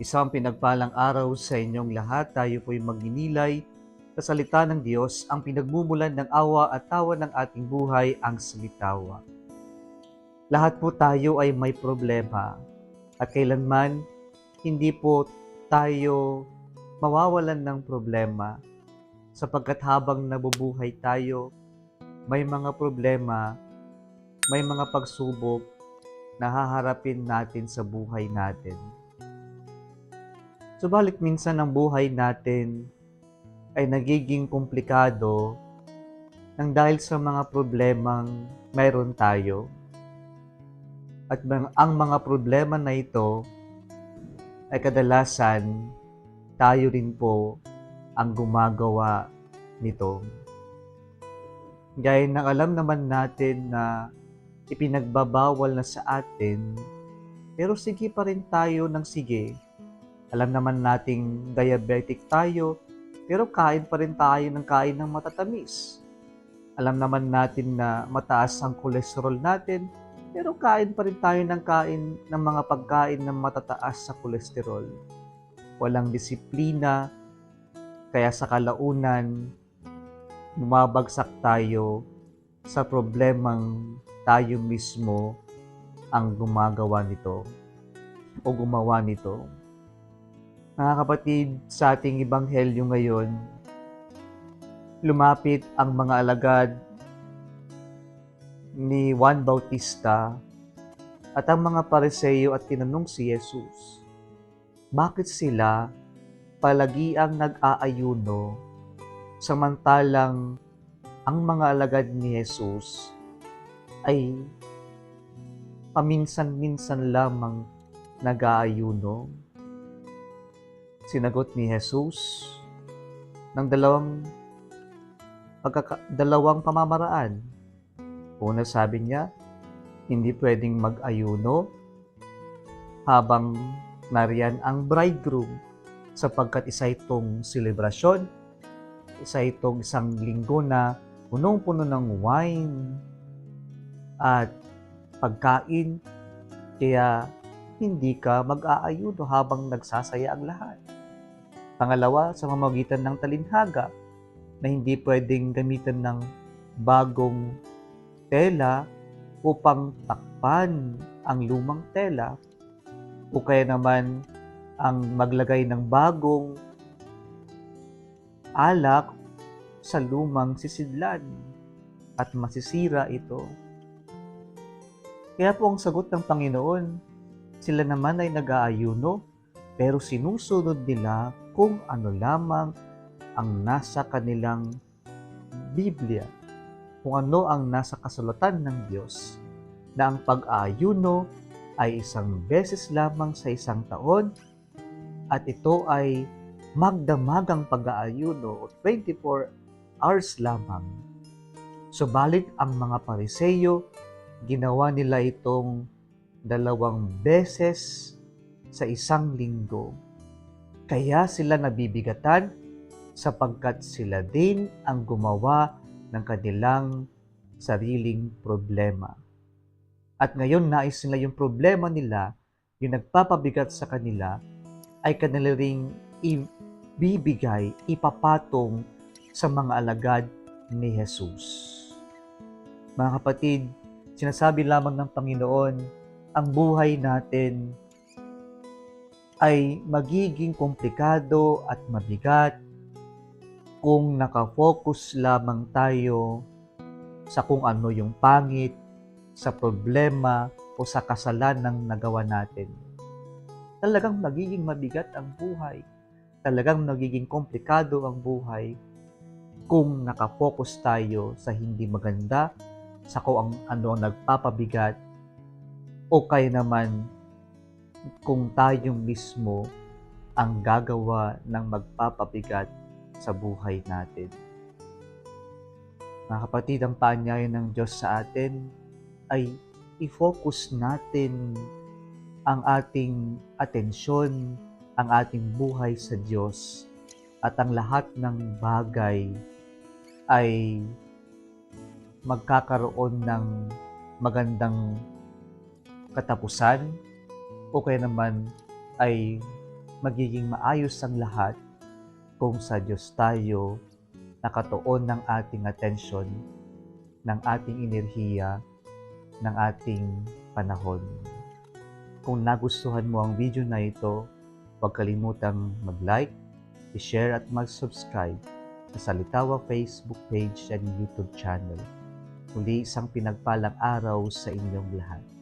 Isang pinagpalang araw sa inyong lahat. Tayo po'y magninilay sa salita ng Diyos, ang pinagmumulan ng awa at tawa ng ating buhay, ang salitawa. Lahat po tayo ay may problema at kailanman hindi po tayo mawawalan ng problema sapagkat habang nabubuhay tayo, may mga problema, may mga pagsubok na haharapin natin sa buhay natin. Subalit minsan ang buhay natin ay nagiging komplikado nang dahil sa mga problemang mayroon tayo. At ang mga problema na ito ay kadalasan tayo rin po ang gumagawa nito. Gaya ng alam naman natin na ipinagbabawal na sa atin, pero sige pa rin tayo ng sige. Alam naman nating diabetic tayo, pero kain pa rin tayo ng kain ng matatamis. Alam naman natin na mataas ang kolesterol natin, pero kain pa rin tayo ng kain ng mga pagkain na matataas sa kolesterol. Walang disiplina, kaya sa kalaunan, bumabagsak tayo sa problemang tayo mismo ang gumagawa nito o gumawa nito. Mga kapatid, sa ating ebanghelyo ngayon, lumapit ang mga alagad ni Juan Bautista at ang mga Pariseo at tinanong si Jesus, bakit sila palagiang nag-aayuno samantalang ang mga alagad ni Jesus ay paminsan-minsan lamang nag-aayuno? Sinagot ni Jesus ng dalawang pamamaraan. Una, sabi niya, hindi pwedeng mag-ayuno habang nariyan ang bridegroom sapagkat isa itong selebrasyon, isa itong isang linggo na punong-puno ng wine at pagkain, kaya hindi ka mag-aayuno habang nagsasaya ang lahat. Pangalawa, sa pamamagitan ng talinhaga na hindi pwedeng gamitan ng bagong tela upang takpan ang lumang tela o kaya naman ang maglagay ng bagong alak sa lumang sisidlan at masisira ito. Kaya po ang sagot ng Panginoon, sila naman ay nag-aayuno pero sinusunod nila kung ano lamang ang nasa kanilang Biblia, kung ano ang nasa kasulatan ng Diyos, na ang pag-aayuno ay isang beses lamang sa isang taon at ito ay magdamagang pag-aayuno o 24 hours lamang. Subalit ang mga Pariseo, ginawa nila itong 2 beses sa isang linggo. Kaya sila nabibigatan sapagkat sila din ang gumawa ng kanilang sariling problema. At ngayon nais nila yung problema nila, yung nagpapabigat sa kanila, ay kanila ring ibibigay, ipapatong sa mga alagad ni Jesus. Mga kapatid, sinasabi lamang ng Panginoon, ang buhay natin ay magiging komplikado at mabigat kung nakafocus lamang tayo sa kung ano yung pangit, sa problema o sa kasalanang nagawa natin. Talagang magiging mabigat ang buhay. Talagang magiging komplikado ang buhay kung nakafocus tayo sa hindi maganda, sa kung ano ang nagpapabigat, o kaya naman kung tayo mismo ang gagawa ng magpapabigat sa buhay natin. Mga kapatid, ang paanyayan ng Diyos sa atin ay i-focus natin ang ating atensyon, ang ating buhay sa Diyos, at ang lahat ng bagay ay magkakaroon ng magandang katapusan o kaya naman ay magiging maayos ang lahat kung sa Diyos tayo nakatuon ng ating atensyon, ng ating enerhiya, ng ating panahon. Kung nagustuhan mo ang video na ito, huwag kalimutang mag-like, i-share at mag-subscribe sa Salitawa Facebook page and YouTube channel. Muli isang pinagpalang araw sa inyong lahat.